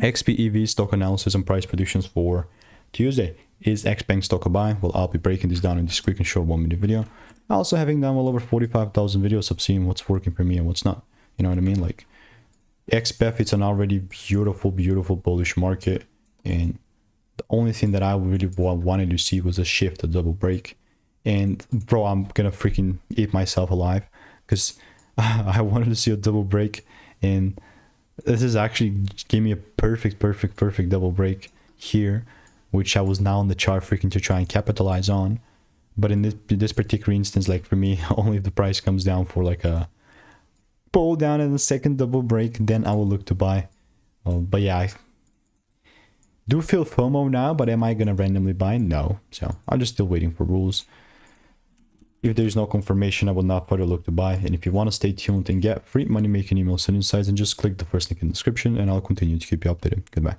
XPEV stock analysis and price predictions for Tuesday. Is Xpeng stock a buy? Well, I'll be breaking this down in this quick and short 1-minute video. Also having done well over 45,000 videos of seeing what's working for me and what's not. You know what I mean? Like XPEV, it's an already beautiful bullish market, and the only thing that I really wanted to see was a shift, a double break. And bro, I'm gonna freaking eat myself alive because I wanted to see a double break, and this is actually gave me a perfect double break here, which I was now on the chart freaking to try and capitalize on. But in this particular instance, like for me, only if the price comes down for like a pull down and a second double break, then I will look to buy. But yeah, I do feel FOMO now, but am I gonna randomly buy? No. So I'm just still waiting for rules. If there's no confirmation, I will not further look to buy. And if you want to stay tuned and get free money making emails and insights, then just click the first link in the description and I'll continue to keep you updated. Goodbye.